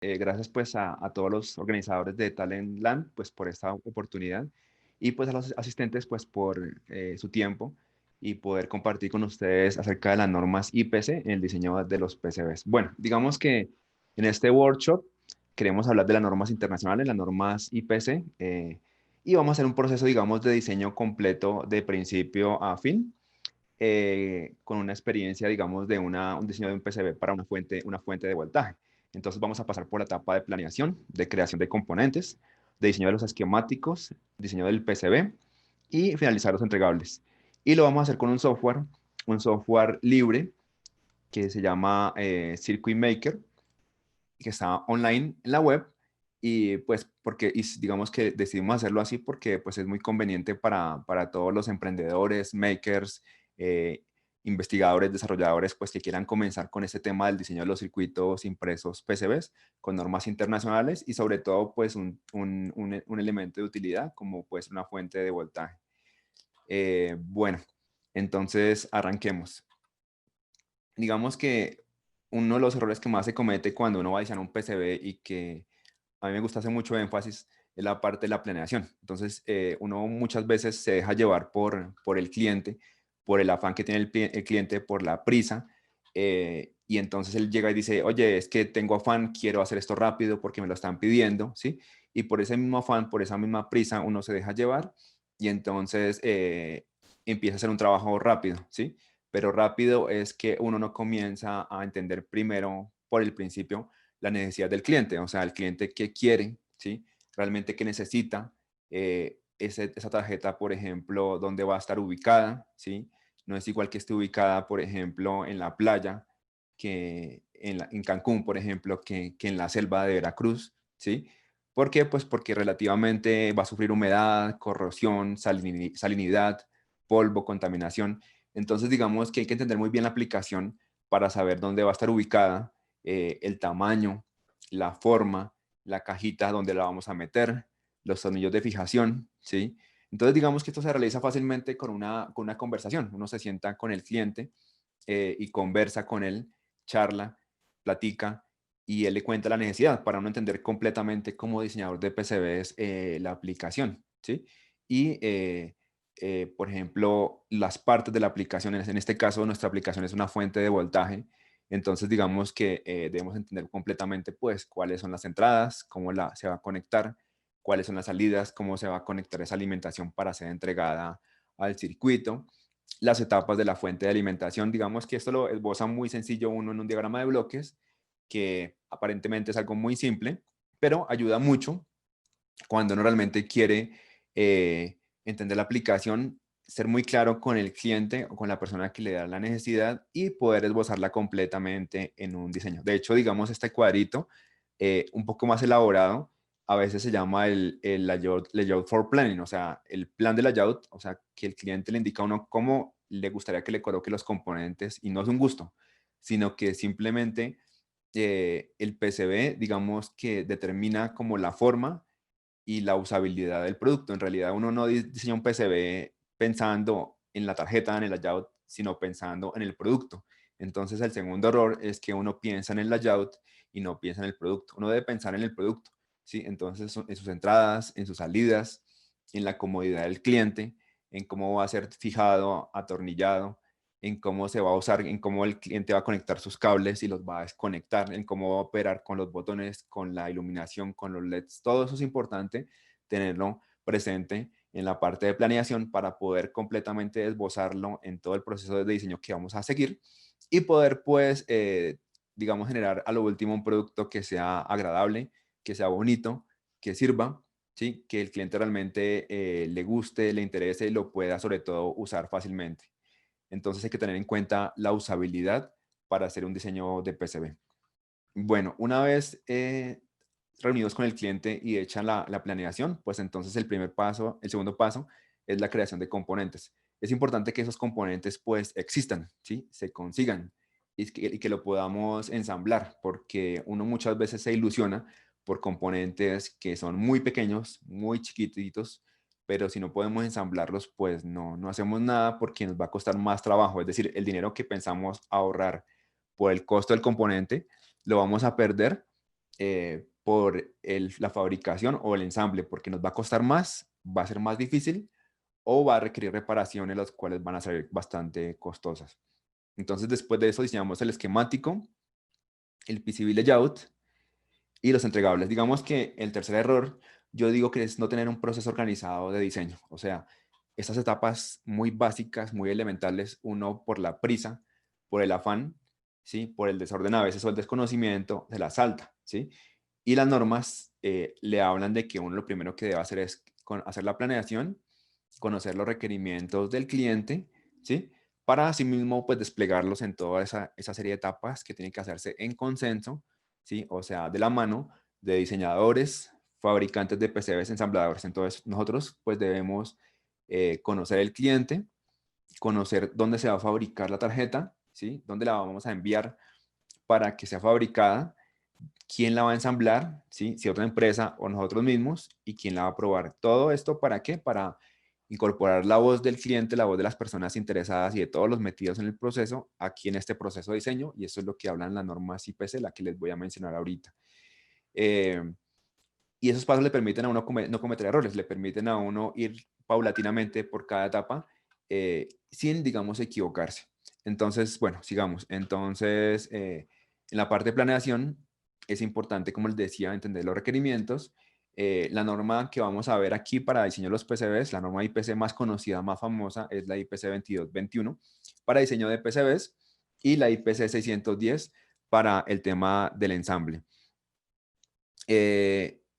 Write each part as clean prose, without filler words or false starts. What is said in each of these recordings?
Gracias pues a todos los organizadores de Talentland pues por esta oportunidad y pues a los asistentes pues por su tiempo y poder compartir con ustedes acerca de las normas IPC en el diseño de los PCBs. Bueno, digamos que en este workshop queremos hablar de las normas internacionales, las normas IPC, y vamos a hacer un proceso, digamos, de diseño completo de principio a fin, con una experiencia, digamos, de un diseño de un PCB para una fuente de voltaje. Entonces vamos a pasar por la etapa de planeación, de creación de componentes, de diseño de los esquemáticos, diseño del PCB y finalizar los entregables. Y lo vamos a hacer con un software libre que se llama Circuit Maker, que está online en la web. Y pues digamos que decidimos hacerlo así porque pues es muy conveniente para todos los emprendedores, makers, eh, investigadores, desarrolladores, pues que quieran comenzar con este tema del diseño de los circuitos impresos PCBs con normas internacionales y sobre todo pues un elemento de utilidad como pues una fuente de voltaje. Bueno, entonces arranquemos. Digamos que uno de los errores que más se comete cuando uno va a diseñar un PCB y que a mí me gusta hacer mucho énfasis es la parte de la planeación. Entonces, uno muchas veces se deja llevar por el cliente, por el afán que tiene el cliente, por la prisa, y entonces él llega y dice, oye, es que tengo afán, quiero hacer esto rápido porque me lo están pidiendo, ¿sí? Y por ese mismo afán, por esa misma prisa, uno se deja llevar y entonces empieza a hacer un trabajo rápido, ¿sí? Pero rápido es que uno no comienza a entender primero por el principio la necesidad del cliente, o sea, el cliente qué quiere, ¿sí? Realmente qué necesita, esa tarjeta, por ejemplo, dónde va a estar ubicada, ¿sí? No es igual que esté ubicada, por ejemplo, en la playa, que en Cancún, por ejemplo, que en la selva de Veracruz, ¿sí? ¿Por qué? Pues porque relativamente va a sufrir humedad, corrosión, salinidad, polvo, contaminación. Entonces, digamos que hay que entender muy bien la aplicación para saber dónde va a estar ubicada, el tamaño, la forma, la cajita donde la vamos a meter, los tornillos de fijación, ¿sí? Entonces, digamos que esto se realiza fácilmente con una conversación. Uno se sienta con el cliente y conversa con él, charla, platica, y él le cuenta la necesidad para uno entender completamente como diseñador de PCBs la aplicación, ¿sí? Y, por ejemplo, las partes de la aplicación, en este caso nuestra aplicación es una fuente de voltaje, entonces digamos que debemos entender completamente pues cuáles son las entradas, se va a conectar, cuáles son las salidas, cómo se va a conectar esa alimentación para ser entregada al circuito, las etapas de la fuente de alimentación. Digamos que esto lo esboza muy sencillo uno en un diagrama de bloques, que aparentemente es algo muy simple, pero ayuda mucho cuando uno realmente quiere entender la aplicación, ser muy claro con el cliente o con la persona que le da la necesidad y poder esbozarla completamente en un diseño. De hecho, digamos, este cuadrito, un poco más elaborado, a veces se llama el layout for planning, o sea, el plan de layout, o sea, que el cliente le indica a uno cómo le gustaría que le coloque los componentes y no es un gusto, sino que simplemente el PCB, digamos que determina como la forma y la usabilidad del producto. En realidad uno no diseña un PCB pensando en la tarjeta, en el layout, sino pensando en el producto. Entonces el segundo error es que uno piensa en el layout y no piensa en el producto. Uno debe pensar en el producto, ¿sí? Entonces en sus entradas, en sus salidas, en la comodidad del cliente, en cómo va a ser fijado, atornillado, en cómo se va a usar, en cómo el cliente va a conectar sus cables y los va a desconectar, en cómo va a operar con los botones, con la iluminación, con los LEDs. Todo eso es importante tenerlo presente en la parte de planeación para poder completamente esbozarlo en todo el proceso de diseño que vamos a seguir y poder, pues, digamos, generar a lo último un producto que sea agradable, que sea bonito, que sirva, ¿sí? Que el cliente realmente le guste, le interese y lo pueda sobre todo usar fácilmente. Entonces hay que tener en cuenta la usabilidad para hacer un diseño de PCB. Bueno, una vez reunidos con el cliente y hecha la planeación, pues entonces el segundo paso es la creación de componentes. Es importante que esos componentes pues existan, ¿sí? Se consigan y que lo podamos ensamblar, porque uno muchas veces se ilusiona por componentes que son muy pequeños, muy chiquititos, pero si no podemos ensamblarlos, pues no hacemos nada porque nos va a costar más trabajo. Es decir, el dinero que pensamos ahorrar por el costo del componente, lo vamos a perder por la fabricación o el ensamble, porque nos va a costar más, va a ser más difícil o va a requerir reparaciones, las cuales van a ser bastante costosas. Entonces, después de eso, diseñamos el esquemático, el PCB layout y los entregables. Digamos que el tercer error, yo digo que es no tener un proceso organizado de diseño. O sea, estas etapas muy básicas, muy elementales, uno por la prisa, por el afán, ¿sí? Por el desorden a veces o el desconocimiento, se las salta, ¿sí? Y las normas le hablan de que uno lo primero que debe hacer es hacer la planeación, conocer los requerimientos del cliente, ¿sí? Para asimismo, pues desplegarlos en toda esa serie de etapas que tienen que hacerse en consenso, ¿sí? O sea, de la mano de diseñadores, fabricantes de PCBs, ensambladores. Entonces, nosotros pues debemos conocer el cliente, conocer dónde se va a fabricar la tarjeta, ¿sí? Dónde la vamos a enviar para que sea fabricada, quién la va a ensamblar, ¿sí? Si otra empresa o nosotros mismos, y quién la va a probar. ¿Todo esto para qué? Para incorporar la voz del cliente, la voz de las personas interesadas y de todos los metidos en el proceso, aquí en este proceso de diseño, y eso es lo que hablan las normas IPC, la que les voy a mencionar ahorita. Eh, y esos pasos le permiten a uno no cometer errores, le permiten a uno ir paulatinamente por cada etapa sin, digamos, equivocarse. Entonces, bueno, sigamos. Entonces, en la parte de planeación es importante, como les decía, entender los requerimientos. La norma que vamos a ver aquí para diseño de los PCBs, la norma IPC más conocida, más famosa, es la IPC 2221 para diseño de PCBs y la IPC 610 para el tema del ensamble.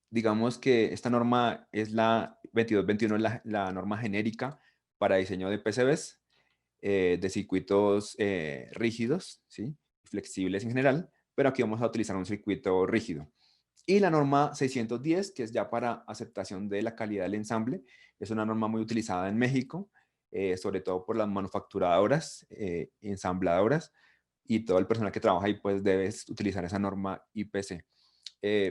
Digamos que esta norma es la 2221, la norma genérica para diseño de PCBs, de circuitos rígidos, ¿sí? Flexibles en general, pero aquí vamos a utilizar un circuito rígido. Y la norma 610, que es ya para aceptación de la calidad del ensamble, es una norma muy utilizada en México, sobre todo por las manufacturadoras, ensambladoras, y todo el personal que trabaja ahí pues debe utilizar esa norma IPC.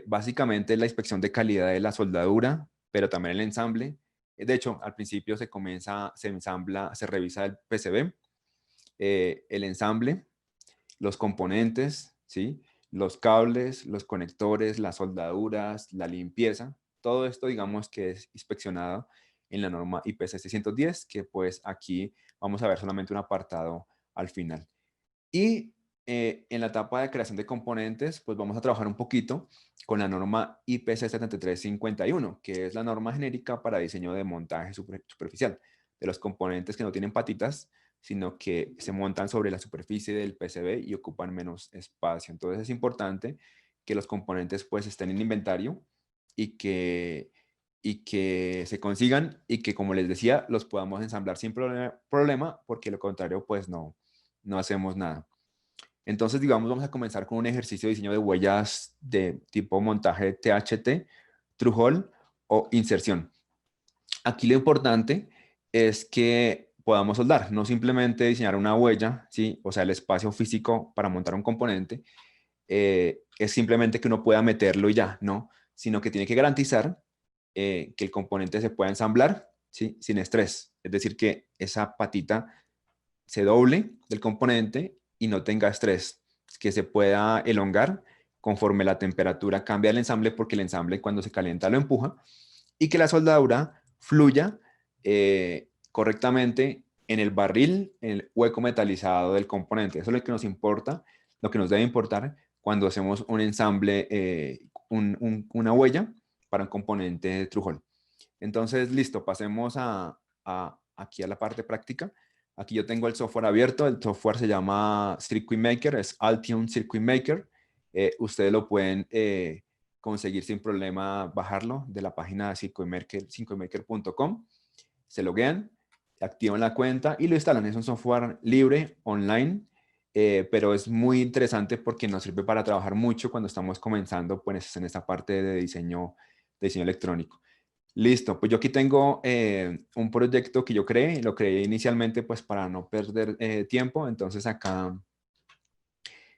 Básicamente es la inspección de calidad de la soldadura, pero también el ensamble. De hecho, al principio se ensambla, se revisa el PCB, el ensamble, los componentes, ¿sí? Los cables, los conectores, las soldaduras, la limpieza. Todo esto, digamos que es inspeccionado en la norma IPC 610, que pues aquí vamos a ver solamente un apartado al final. Y en la etapa de creación de componentes, pues vamos a trabajar un poquito con la norma IPC 7351, que es la norma genérica para diseño de montaje superficial, de los componentes que no tienen patitas, sino que se montan sobre la superficie del PCB y ocupan menos espacio. Entonces es importante que los componentes pues estén en inventario y que se consigan y que, como les decía, los podamos ensamblar sin problema, porque lo contrario pues no hacemos nada. Entonces, digamos, vamos a comenzar con un ejercicio de diseño de huellas de tipo montaje THT, Through Hole o inserción. Aquí lo importante es que podamos soldar, no simplemente diseñar una huella, ¿sí? O sea, el espacio físico para montar un componente, es simplemente que uno pueda meterlo y ya, ¿no? Sino que tiene que garantizar que el componente se pueda ensamblar, ¿sí? Sin estrés. Es decir, que esa patita se doble del componente y no tenga estrés, que se pueda elongar conforme la temperatura cambia el ensamble, porque el ensamble cuando se calienta lo empuja, y que la soldadura fluya correctamente en el barril, en el hueco metalizado del componente. Eso es lo que nos importa, lo que nos debe importar cuando hacemos un ensamble, una huella para un componente de Through-Hole. Entonces, listo, pasemos aquí a la parte práctica. Aquí yo tengo el software abierto, el software se llama Circuit Maker, es Altium Circuit Maker. Ustedes lo pueden conseguir sin problema, bajarlo de la página de circuitmaker.com. Se loguean, activan la cuenta y lo instalan. Es un software libre, online, pero es muy interesante porque nos sirve para trabajar mucho cuando estamos comenzando pues, en esta parte de diseño electrónico. Listo, pues yo aquí tengo un proyecto que yo creé, lo creé inicialmente pues para no perder tiempo, entonces acá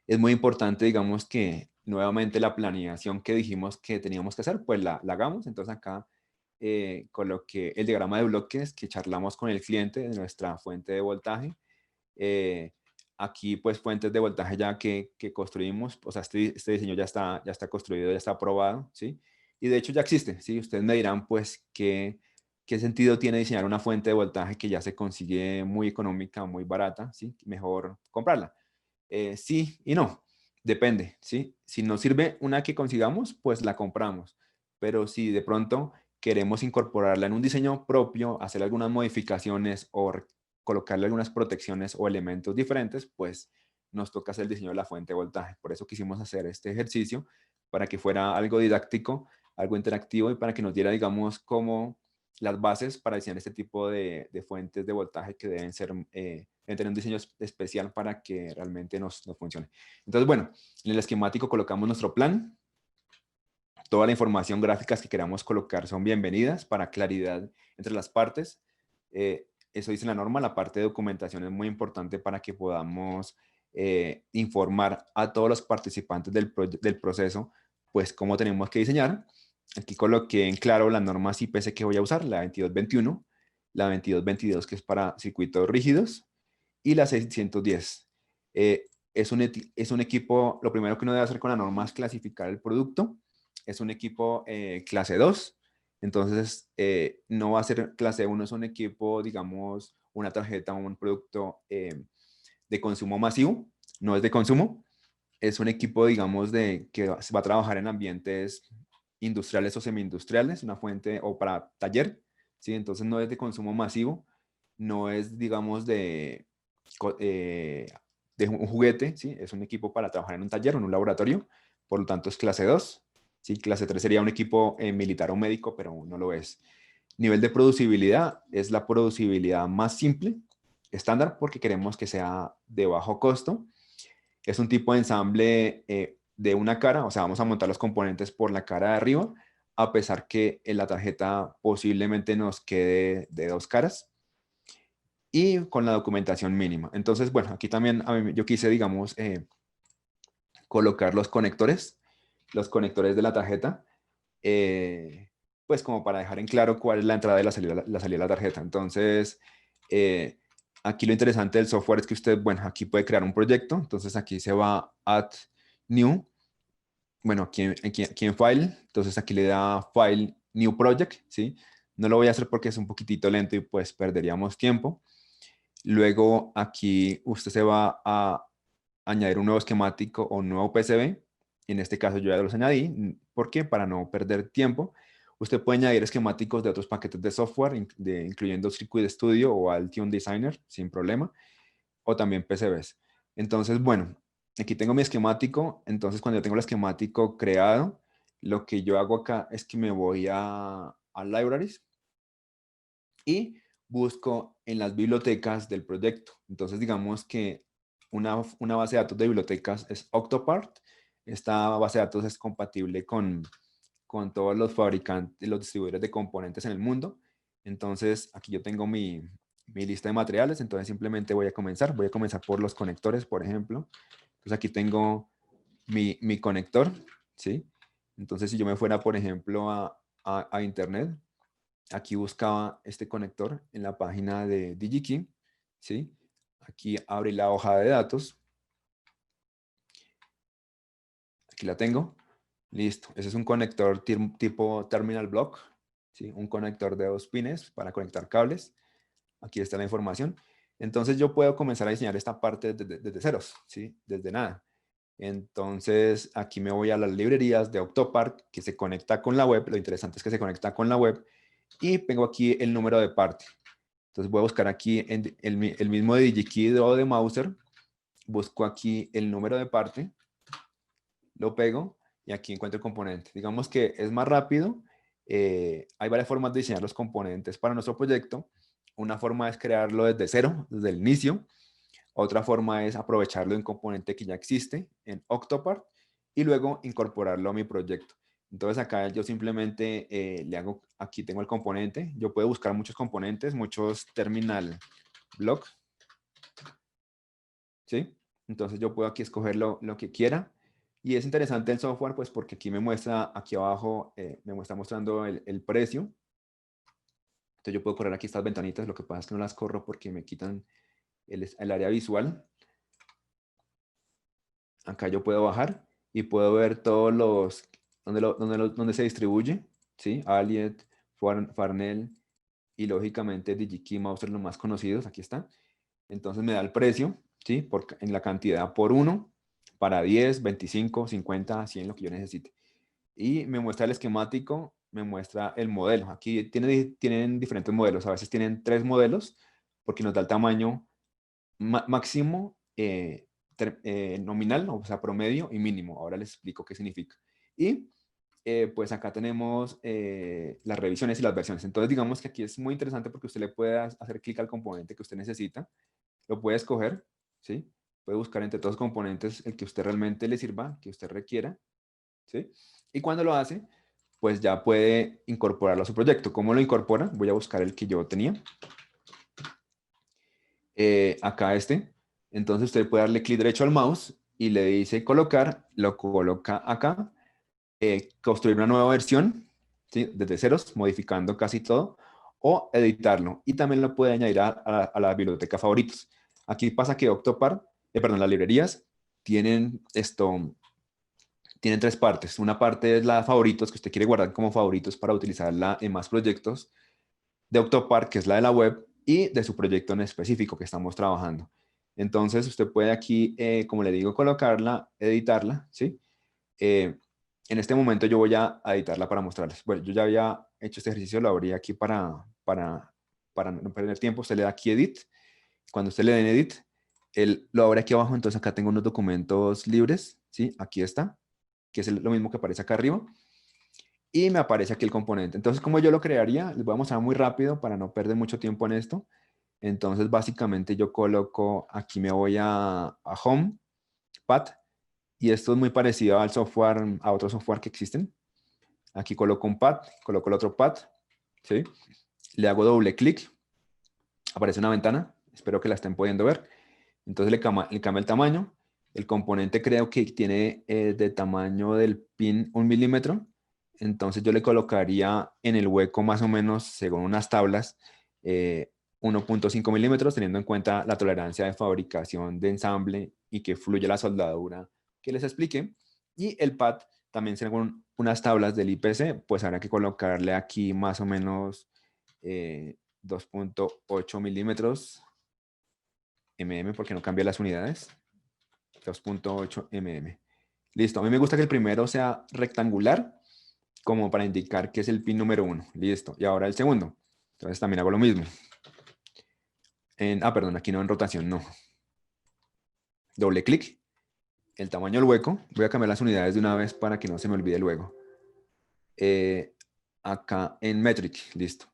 es muy importante, digamos, que nuevamente la planeación que dijimos que teníamos que hacer, pues la hagamos. Entonces acá coloqué el diagrama de bloques que charlamos con el cliente de nuestra fuente de voltaje. Eh, aquí pues fuentes de voltaje ya que construimos, o sea, este diseño ya está construido, ya está aprobado, ¿sí? Y de hecho ya existe, ¿sí? Ustedes me dirán pues qué sentido tiene diseñar una fuente de voltaje que ya se consigue muy económica, muy barata, ¿sí? Mejor comprarla. Sí y no, depende, ¿sí? Si nos sirve una que consigamos, pues la compramos. Pero si de pronto queremos incorporarla en un diseño propio, hacer algunas modificaciones o colocarle algunas protecciones o elementos diferentes, pues nos toca hacer el diseño de la fuente de voltaje. Por eso quisimos hacer este ejercicio, para que fuera algo didáctico, algo interactivo y para que nos diera, digamos, como las bases para diseñar este tipo de fuentes de voltaje que deben ser, deben tener un diseño especial para que realmente nos funcione. Entonces, bueno, en el esquemático colocamos nuestro plan. Toda la información gráficas que queramos colocar son bienvenidas para claridad entre las partes. Eso dice la norma. La parte de documentación es muy importante para que podamos informar a todos los participantes del proceso, pues cómo tenemos que diseñar. Aquí coloqué en claro las normas IPC que voy a usar, la 2221, la 2222 que es para circuitos rígidos y la 610. Es un equipo, lo primero que uno debe hacer con la norma es clasificar el producto. Es un equipo clase 2, entonces no va a ser clase 1, es un equipo, digamos, una tarjeta o un producto de consumo masivo, no es de consumo, es un equipo, digamos, que va a trabajar en ambientes industriales o semi-industriales, una fuente o para taller, ¿sí? Entonces no es de consumo masivo, no es, digamos, de un juguete, ¿sí? Es un equipo para trabajar en un taller o en un laboratorio, por lo tanto es clase 2, ¿sí? Clase 3 sería un equipo militar o médico, pero no lo es. Nivel de producibilidad es la producibilidad más simple, estándar, porque queremos que sea de bajo costo. Es un tipo de ensamble de una cara, o sea, vamos a montar los componentes por la cara de arriba, a pesar que en la tarjeta posiblemente nos quede de dos caras y con la documentación mínima. Entonces, bueno, aquí también yo quise, digamos, colocar los conectores de la tarjeta, pues como para dejar en claro cuál es la entrada y la salida de la tarjeta. Entonces, aquí lo interesante del software es que usted, bueno, aquí puede crear un proyecto, entonces aquí se va a Add New, bueno, aquí en File, entonces aquí le da File New Project, ¿sí? No lo voy a hacer porque es un poquitito lento y pues perderíamos tiempo. Luego aquí usted se va a añadir un nuevo esquemático o un nuevo PCB. En este caso yo ya los añadí. ¿Por qué? Para no perder tiempo. Usted puede añadir esquemáticos de otros paquetes de software, incluyendo Circuit Studio o Altium Designer, sin problema, o también PCBs. Entonces, bueno, aquí tengo mi esquemático. Entonces, cuando yo tengo el esquemático creado, lo que yo hago acá es que me voy a Libraries y busco en las bibliotecas del proyecto. Entonces, digamos que una base de datos de bibliotecas es Octopart. Esta base de datos es compatible con todos los fabricantes, los distribuidores de componentes en el mundo. Entonces, aquí yo tengo mi lista de materiales. Entonces, simplemente voy a comenzar. Voy a comenzar por los conectores, por ejemplo. Entonces, aquí tengo mi conector, ¿sí? Entonces, si yo me fuera, por ejemplo, a Internet, aquí buscaba este conector en la página de DigiKey, ¿sí? Aquí abrí la hoja de datos. Aquí la tengo. Listo. Ese es un conector tipo terminal block, ¿sí? Un conector de 2 pines para conectar cables. Aquí está la información. Entonces yo puedo comenzar a diseñar esta parte desde ceros, ¿sí? Desde nada. Entonces aquí me voy a las librerías de Octopart que se conecta con la web. Lo interesante es que se conecta con la web y tengo aquí el número de parte. Entonces voy a buscar aquí en el mismo de DigiKey o de Mouser. Busco aquí el número de parte, lo pego y aquí encuentro el componente. Digamos que es más rápido. Hay varias formas de diseñar los componentes para nuestro proyecto. Una forma es crearlo desde cero, desde el inicio. Otra forma es aprovecharlo de un componente que ya existe en Octopart y luego incorporarlo a mi proyecto. Entonces acá yo simplemente le hago, aquí tengo el componente. Yo puedo buscar muchos componentes, muchos terminal block, ¿sí? Entonces yo puedo aquí escoger lo que quiera. Y es interesante el software, pues porque aquí me muestra, aquí abajo, me está mostrando el precio. Entonces yo puedo correr aquí estas ventanitas, lo que pasa es que no las corro porque me quitan el área visual. Acá yo puedo bajar y puedo ver todos los, donde se distribuye, ¿sí? Aliet, Farnell y lógicamente DigiKey, Mouser, los más conocidos, aquí está. Entonces me da el precio, ¿sí? En la cantidad por uno, para 10, 25, 50, 100, lo que yo necesite. Y me muestra el esquemático, me muestra el modelo. Aquí tienen diferentes modelos, a veces tienen 3 modelos, porque nos da el tamaño máximo, nominal, o sea, promedio y mínimo. Ahora les explico qué significa. Y pues acá tenemos las revisiones y las versiones. Entonces digamos que aquí es muy interesante porque usted le puede hacer clic al componente que usted necesita, lo puede escoger, ¿sí? Puede buscar entre todos los componentes el que usted realmente le sirva, que usted requiera, ¿sí? Y cuando lo hace, pues ya puede incorporarlo a su proyecto. ¿Cómo lo incorpora? Voy a buscar el que yo tenía. Acá este. Entonces usted puede darle clic derecho al mouse y le dice colocar, lo coloca acá, construir una nueva versión, ¿sí? Desde ceros, modificando casi todo, o editarlo. Y también lo puede añadir a la biblioteca favoritos. Aquí pasa que Octopart, perdón, las librerías tienen 3 partes. Una parte es la favoritos, que usted quiere guardar como favoritos para utilizarla en más proyectos de Octopart, que es la de la web, y de su proyecto en específico que estamos trabajando. Entonces, usted puede aquí, como le digo, colocarla, editarla, ¿sí? En este momento yo voy a editarla para mostrarles. Bueno, yo ya había hecho este ejercicio, lo abrí aquí para no perder tiempo. Usted le da aquí Edit. Cuando usted le den Edit, él lo abre aquí abajo. Entonces acá tengo unos documentos libres, ¿sí? Aquí está, que es lo mismo que aparece acá arriba. Y me aparece aquí el componente. Entonces, como yo lo crearía, les voy a mostrar muy rápido para no perder mucho tiempo en esto. Entonces, básicamente yo coloco, aquí me voy a Home, Path, y esto es muy parecido al software, a otro software que existen. Aquí coloco un path, coloco el otro path, ¿sí? Le hago doble clic, aparece una ventana, espero que la estén pudiendo ver. Entonces le cambia el tamaño. El componente creo que tiene de tamaño del pin 1 milímetro. Entonces yo le colocaría en el hueco más o menos, según unas tablas, 1.5 milímetros, teniendo en cuenta la tolerancia de fabricación de ensamble y que fluya la soldadura que les expliqué. Y el pad también según unas tablas del IPC, pues habrá que colocarle aquí más o menos 2.8 milímetros porque no cambia las unidades. 2.8 mm. Listo. A mí me gusta que el primero sea rectangular, como para indicar que es el pin número 1. Listo. Y ahora el segundo. Entonces también hago lo mismo. Perdón, aquí no en rotación, no. Doble clic. El tamaño del hueco. Voy a cambiar las unidades de una vez para que no se me olvide luego. Acá en metric. Listo.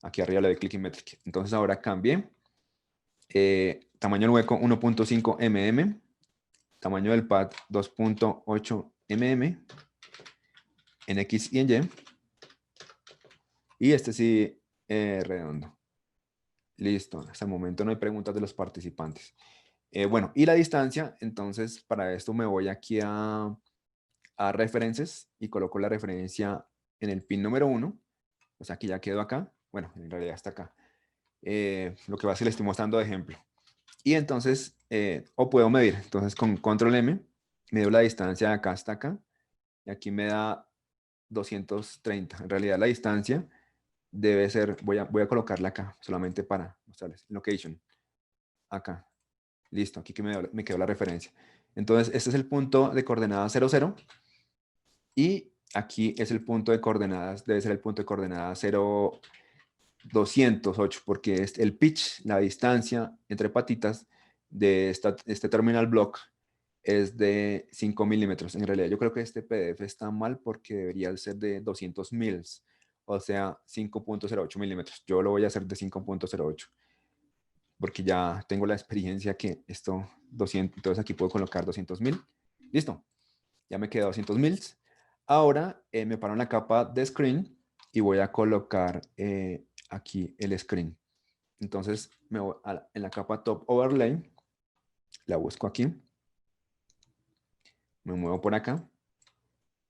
Aquí arriba le doy clic en metric. Entonces ahora cambié. Tamaño del hueco 1.5 mm. Tamaño del pad 2.8 mm. En X y en Y. Y este sí, redondo. Listo. Hasta el momento no hay preguntas de los participantes. Bueno, y la distancia, entonces para esto me voy aquí a referencias y coloco la referencia en el pin número 1. O sea, que ya quedó acá. Bueno, en realidad está acá. Lo que va a ser, le estoy mostrando de ejemplo. Y entonces, o puedo medir. Entonces con control M, mido la distancia de acá hasta acá. Y aquí me da 230. En realidad la distancia debe ser, voy a colocarla acá, solamente para mostrarles. Location. Acá. Listo, aquí que me quedó la referencia. Entonces, este es el punto de coordenadas 0, 0. Y aquí es el punto de coordenadas, debe ser el punto de coordenadas 0, 208, porque es el pitch, la distancia entre patitas de este terminal block es de 5 milímetros. En realidad, yo creo que este PDF está mal porque debería ser de 200 mils, o sea, 5.08 milímetros. Yo lo voy a hacer de 5.08 porque ya tengo la experiencia que esto 200, entonces aquí puedo colocar 200.000. Listo, ya me queda 200.000. Ahora me paro en la capa de screen y voy a colocar aquí el screen. Entonces me voy en la capa top overlay, la busco aquí, me muevo por acá,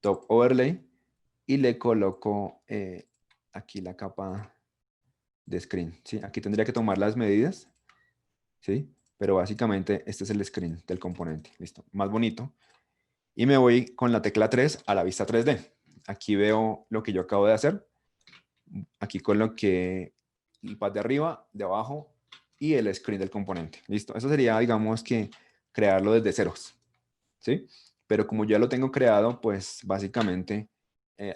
top overlay, y le coloco aquí la capa de screen. ¿Sí? Aquí tendría que tomar las medidas, ¿sí? pero básicamente este es el screen del componente. Listo, más bonito. Y me voy con la tecla 3 a la vista 3D. Aquí veo lo que yo acabo de hacer. Aquí coloqué el pad de arriba, de abajo y el screen del componente. Listo, eso sería, digamos que crearlo desde ceros, ¿sí? Pero como ya lo tengo creado, pues básicamente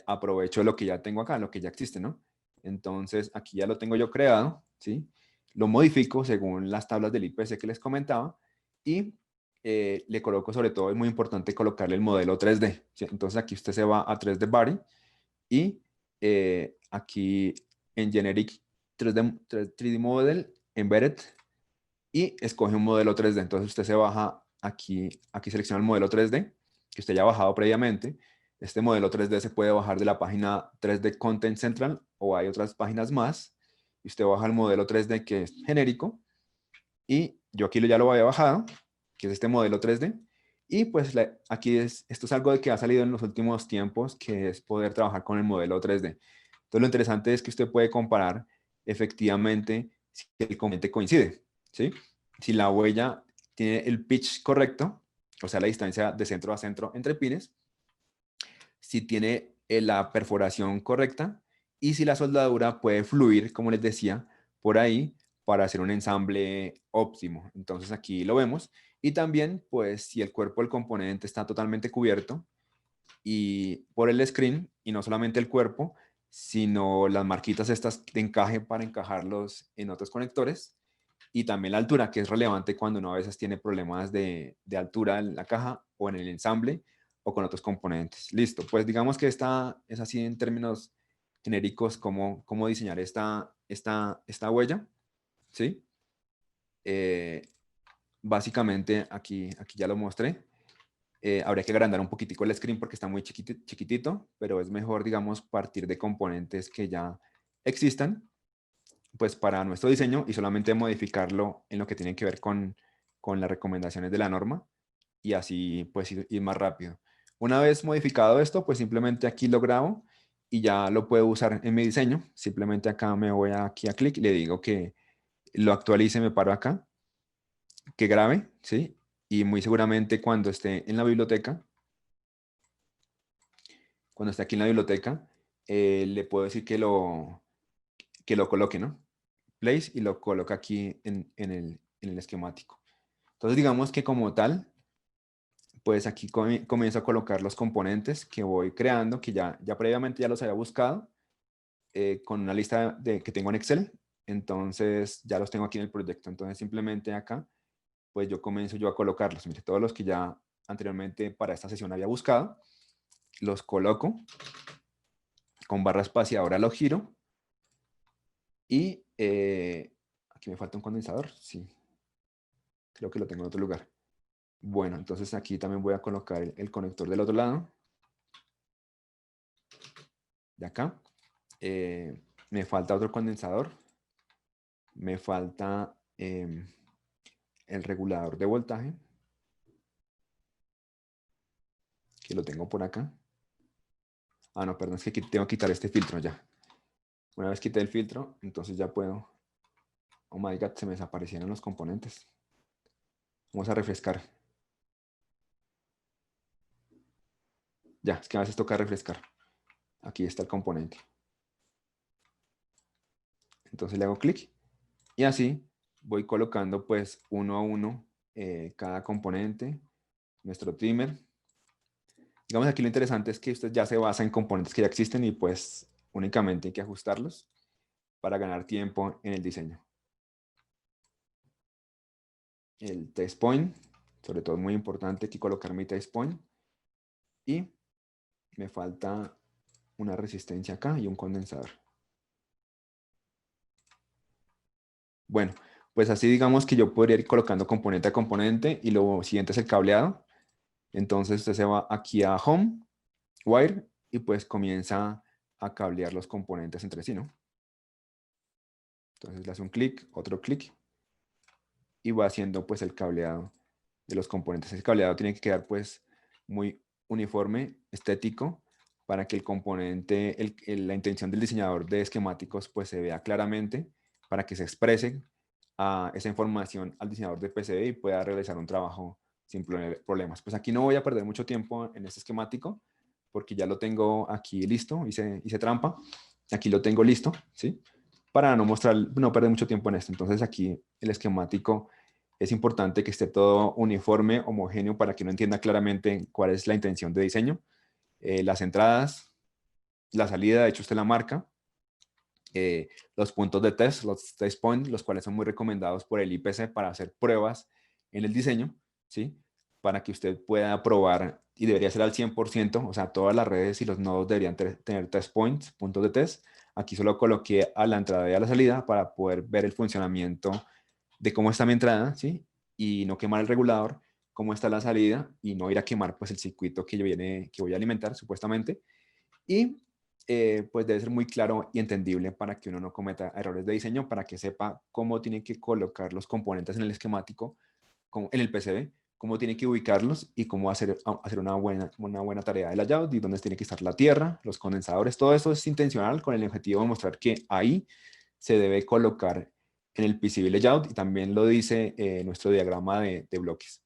aprovecho lo que ya tengo acá, lo que ya existe, ¿no? Entonces aquí ya lo tengo yo creado, ¿sí? Lo modifico según las tablas del IPC que les comentaba y le coloco, sobre todo, es muy importante colocarle el modelo 3D, ¿sí? Entonces aquí usted se va a 3D Body y aquí en Generic 3D Model, Embedded, y escoge un modelo 3D. Entonces usted se baja aquí selecciona el modelo 3D, que usted ya ha bajado previamente. Este modelo 3D se puede bajar de la página 3D Content Central o hay otras páginas más. Y usted baja el modelo 3D que es genérico. Y yo aquí ya lo había bajado, que es este modelo 3D. Y pues aquí esto es algo de que ha salido en los últimos tiempos, que es poder trabajar con el modelo 3D. Entonces lo interesante es que usted puede comparar efectivamente si el componente coincide, ¿sí? Si la huella tiene el pitch correcto, o sea, la distancia de centro a centro entre pines, si tiene la perforación correcta y si la soldadura puede fluir, como les decía, por ahí para hacer un ensamble óptimo. Entonces aquí lo vemos. Y también, pues, si el cuerpo del componente está totalmente cubierto y por el screen, y no solamente el cuerpo, sino las marquitas estas de encaje para encajarlos en otros conectores, y también la altura, que es relevante cuando uno a veces tiene problemas de altura en la caja o en el ensamble o con otros componentes. Listo, pues digamos que esta es así en términos genéricos cómo diseñar esta huella, ¿sí? Eh, Básicamente aquí ya lo mostré. Habría que agrandar un poquitico el screen porque está muy chiquitito, pero es mejor, digamos, partir de componentes que ya existan pues para nuestro diseño y solamente modificarlo en lo que tiene que ver con las recomendaciones de la norma y así pues ir más rápido. Una vez modificado esto, pues simplemente aquí lo grabo y ya lo puedo usar en mi diseño. Simplemente acá me voy aquí a clic y le digo que lo actualice, me paro acá, que grabe, ¿sí? Y muy seguramente cuando esté aquí en la biblioteca, le puedo decir que lo coloque, ¿no? Place y lo coloca aquí en el esquemático. Entonces digamos que como tal, pues aquí comienzo a colocar los componentes que voy creando, que ya previamente ya los había buscado, con una lista que tengo en Excel. Entonces ya los tengo aquí en el proyecto. Entonces simplemente acá, pues yo comienzo yo a colocarlos. Mire, todos los que ya anteriormente para esta sesión había buscado, los coloco con barra espaciadora, lo giro y aquí me falta un condensador. Sí, creo que lo tengo en otro lugar. Bueno, entonces aquí también voy a colocar el conector del otro lado, de acá. Me falta otro condensador. Me falta el regulador de voltaje, que lo tengo por acá. Ah, no, perdón, es que aquí tengo que quitar este filtro ya. Una vez quité el filtro, entonces ya puedo. Oh my God, se me desaparecieron los componentes. Vamos a refrescar. Ya, es que a veces toca refrescar. Aquí está el componente. Entonces le hago clic y así voy colocando pues uno a uno cada componente, nuestro trimmer. Digamos aquí lo interesante es que usted ya se basa en componentes que ya existen y pues únicamente hay que ajustarlos para ganar tiempo en el diseño. El test point, sobre todo es muy importante aquí colocar mi test point. Y me falta una resistencia acá y un condensador. Bueno, pues así digamos que yo podría ir colocando componente a componente y lo siguiente es el cableado. Entonces usted se va aquí a Home, Wire y pues comienza a cablear los componentes entre sí, ¿no? Entonces le hace un clic, otro clic y va haciendo pues el cableado de los componentes. El cableado tiene que quedar pues muy uniforme, estético, para que el componente, la intención del diseñador de esquemáticos pues se vea claramente, para que se exprese esa información al diseñador de PCB y pueda realizar un trabajo sin problemas. Pues aquí no voy a perder mucho tiempo en este esquemático porque ya lo tengo aquí listo, hice trampa, aquí lo tengo listo, ¿sí? Para no mostrar, no perder mucho tiempo en esto. Entonces aquí el esquemático es importante que esté todo uniforme, homogéneo, para que uno entienda claramente cuál es la intención de diseño. Las entradas, la salida, de hecho usted la marca, los puntos de test, los test points, los cuales son muy recomendados por el IPC para hacer pruebas en el diseño, ¿sí? Para que usted pueda probar, y debería ser al 100%, o sea, todas las redes y los nodos deberían tener test points, puntos de test. Aquí solo coloqué a la entrada y a la salida para poder ver el funcionamiento de cómo está mi entrada, ¿sí? Y no quemar el regulador, cómo está la salida y no ir a quemar pues el circuito que voy a alimentar supuestamente. Y pues debe ser muy claro y entendible para que uno no cometa errores de diseño, para que sepa cómo tiene que colocar los componentes en el esquemático, en el PCB, cómo tiene que ubicarlos y cómo hacer una buena tarea de layout y dónde tiene que estar la tierra, los condensadores. Todo eso es intencional con el objetivo de mostrar que ahí se debe colocar en el PCB layout, y también lo dice nuestro diagrama de bloques.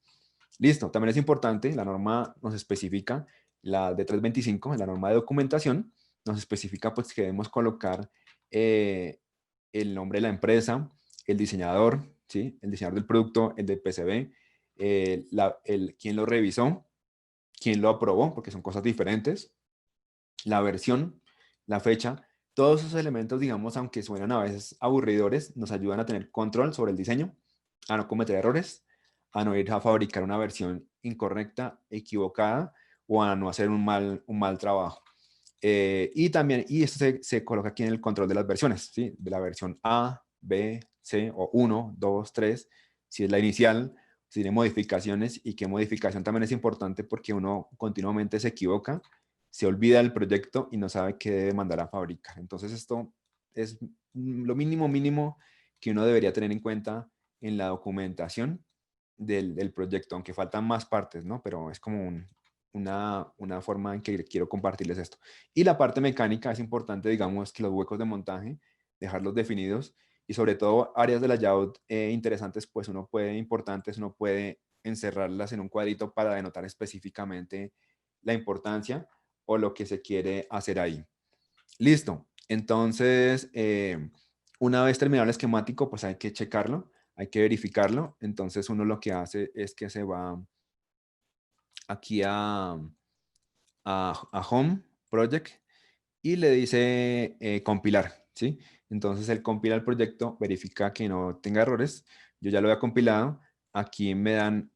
Listo, también es importante, la norma nos especifica, la de 325, la norma de documentación, nos especifica pues que debemos colocar el nombre de la empresa, el diseñador, ¿sí? El diseñador del producto, el del PCB, quién lo revisó, quién lo aprobó, porque son cosas diferentes, la versión, la fecha. Todos esos elementos, digamos, aunque suenan a veces aburridores, nos ayudan a tener control sobre el diseño, a no cometer errores, a no ir a fabricar una versión incorrecta, equivocada, o a no hacer un mal trabajo. Y también, y esto se coloca aquí en el control de las versiones, ¿sí? De la versión A, B, C, o 1, 2, 3, si es la inicial, si tiene modificaciones, y qué modificación también es importante porque uno continuamente se equivoca, se olvida del proyecto y no sabe qué debe mandar a fabricar. Entonces esto es lo mínimo que uno debería tener en cuenta en la documentación del proyecto, aunque faltan más partes, ¿no? Pero es como una forma en que quiero compartirles esto. Y la parte mecánica es importante, digamos, que los huecos de montaje, dejarlos definidos, y sobre todo áreas de layout interesantes, pues importantes, uno puede encerrarlas en un cuadrito para denotar específicamente la importancia o lo que se quiere hacer ahí. Listo. Entonces, una vez terminado el esquemático, pues hay que checarlo, hay que verificarlo. Entonces uno lo que hace es que se va aquí a Home Project y le dice compilar, ¿sí? Entonces él compila el proyecto, verifica que no tenga errores. Yo ya lo había compilado. Aquí me dan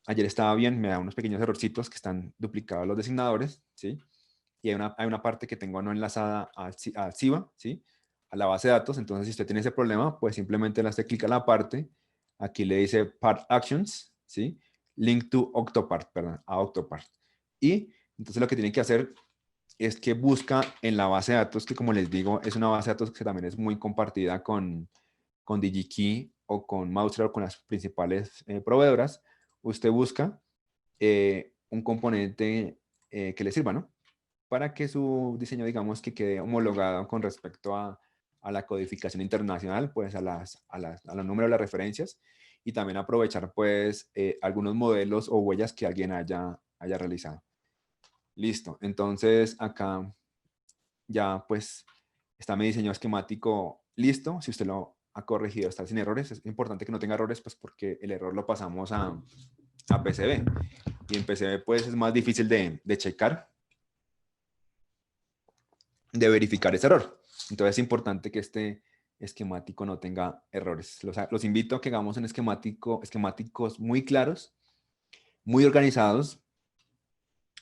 ayer estaba bien, me da unos pequeños errorcitos que están duplicados los designadores, ¿sí? Y hay una parte que tengo no enlazada a SIVA, ¿sí? A la base de datos. Entonces, si usted tiene ese problema, pues simplemente le hace clic a la parte. Aquí le dice Part Actions, ¿sí? Link to Octopart, perdón, a Octopart. Y entonces lo que tiene que hacer es que busca en la base de datos, que como les digo, es una base de datos que también es muy compartida con DigiKey o con Mouser o con las principales proveedoras. Usted busca un componente que le sirva, ¿no? Para que su diseño, digamos, que quede homologado con respecto a la codificación internacional, pues a los números de las referencias, y también aprovechar, pues, algunos modelos o huellas que alguien haya realizado. Listo. Entonces, acá ya, pues, está mi diseño esquemático listo. Si usted lo ha corregido, está sin errores. Es importante que no tenga errores, pues, porque el error lo pasamos a PCB. Y en PCB, pues, es más difícil de checar, de verificar ese error. Entonces es importante que este esquemático no tenga errores. Los invito a que hagamos un esquemáticos muy claros, muy organizados,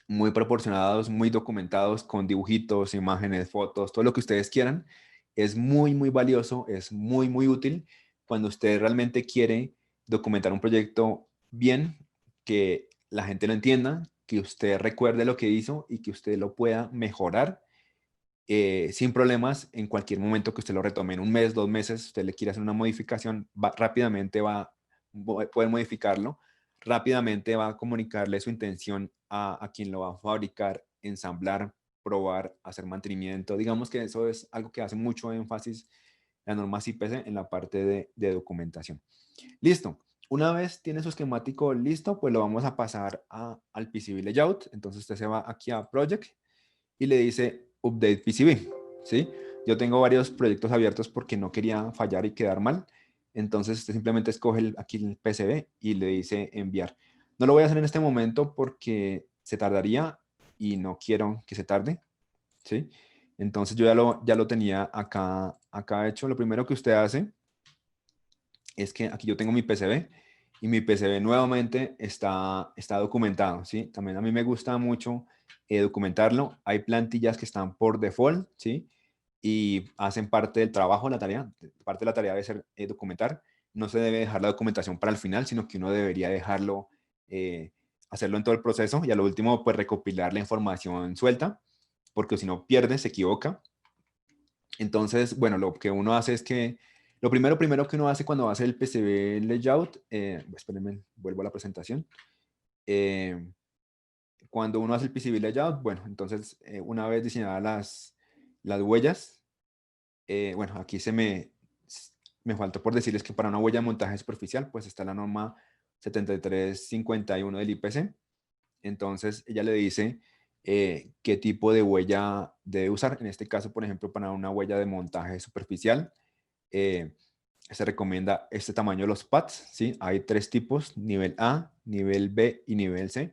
muy proporcionados, muy documentados, con dibujitos, imágenes, fotos, todo lo que ustedes quieran. Es muy valioso, es muy útil cuando usted realmente quiere documentar un proyecto bien, que la gente lo entienda, que usted recuerde lo que hizo y que usted lo pueda mejorar sin problemas en cualquier momento que usted lo retome. En un mes, 2 meses, usted le quiere hacer una modificación, rápidamente va a poder modificarlo, rápidamente va a comunicarle su intención a quien lo va a fabricar, ensamblar, probar, hacer mantenimiento. Digamos que eso es algo que hace mucho énfasis las normas IPC en la parte de documentación. Listo. Una vez tiene su esquemático listo, pues lo vamos a pasar al PCB Layout. Entonces usted se va aquí a Project y le dice Update PCB, ¿sí? Yo tengo varios proyectos abiertos porque no quería fallar y quedar mal. Entonces usted simplemente escoge aquí el PCB y le dice enviar. No lo voy a hacer en este momento porque se tardaría y no quiero que se tarde, ¿sí? Entonces yo ya lo tenía acá hecho. Lo primero que usted hace es que aquí yo tengo mi PCB y mi PCB nuevamente está documentado, ¿sí? También a mí me gusta mucho documentarlo. Hay plantillas que están por default, ¿sí? Y hacen parte del trabajo, la tarea. Parte de la tarea debe ser documentar. No se debe dejar la documentación para el final, sino que uno debería dejarlo, hacerlo en todo el proceso y a lo último, pues recopilar la información suelta, porque si no pierde, se equivoca. Entonces, bueno, lo que uno hace es que, lo primero que uno hace cuando va a hacer el PCB layout, espérenme, vuelvo a la presentación. Cuando uno hace el PCB layout, bueno, entonces una vez diseñadas las huellas, bueno, aquí me faltó por decirles que para una huella de montaje superficial, pues está la norma 7351 del IPC. Entonces ella le dice qué tipo de huella debe usar. En este caso, por ejemplo, para una huella de montaje superficial, se recomienda este tamaño de los pads, ¿sí? Hay 3 tipos, nivel A, nivel B y nivel C.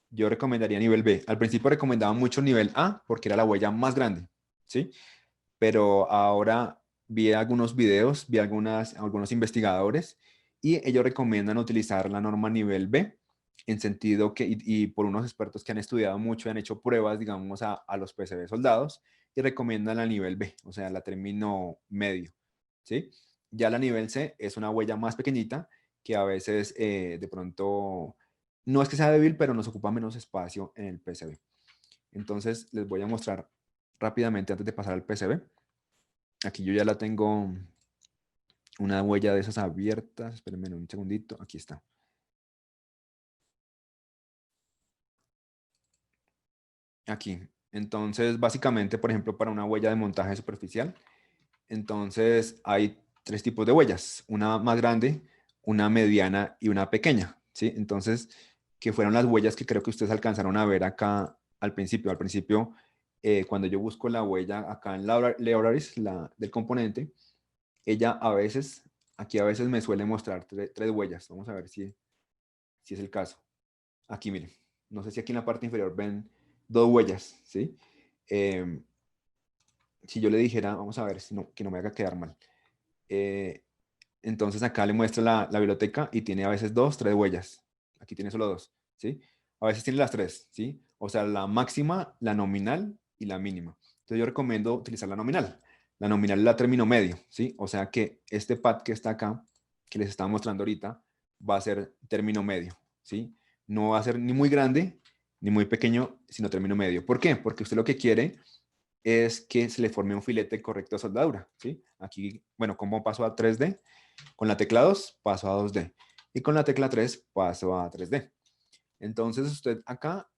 Yo recomendaría nivel B. Al principio recomendaba mucho nivel A porque era la huella más grande, ¿sí? Pero ahora vi algunos videos, vi algunos investigadores y ellos recomiendan utilizar la norma nivel B en sentido que, y por unos expertos que han estudiado mucho y han hecho pruebas, digamos, a los PCB soldados y recomiendan la nivel B, o sea, la término medio, ¿sí? Ya la nivel C es una huella más pequeñita que a veces de pronto no es que sea débil, pero nos ocupa menos espacio en el PCB. Entonces les voy a mostrar rápidamente antes de pasar al PCB. Aquí yo ya la tengo una huella de esas abiertas. Espérenme un segundito. Aquí está. Aquí. Entonces, básicamente, por ejemplo, para una huella de montaje superficial, entonces hay 3 tipos de huellas. Una más grande, una mediana y una pequeña, ¿sí? Entonces, que fueron las huellas que creo que ustedes alcanzaron a ver acá al principio. Al principio, cuando yo busco la huella acá en la libraries del componente, ella a veces, aquí a veces me suele mostrar 3 huellas. Vamos a ver si es el caso. Aquí, miren. No sé si aquí en la parte inferior ven 2 huellas, ¿sí? Eh, si yo le dijera, vamos a ver, que no me haga quedar mal. Entonces acá le muestro la biblioteca y tiene a veces 2, 3 huellas. Aquí tiene solo 2, ¿sí? A veces tiene las 3, ¿sí? O sea, la máxima, la nominal y la mínima. Entonces yo recomiendo utilizar la nominal. La nominal es la término medio, ¿sí? O sea que este pad que está acá, que les estaba mostrando ahorita, va a ser término medio, ¿sí? No va a ser ni muy grande ni muy pequeño, sino término medio. ¿Por qué? Porque usted lo que quiere es que se le forme un filete correcto de soldadura, ¿sí? Aquí, bueno, ¿cómo paso a 3D? Con la tecla 2 paso a 2D y con la tecla 3 paso a 3D. Entonces usted acá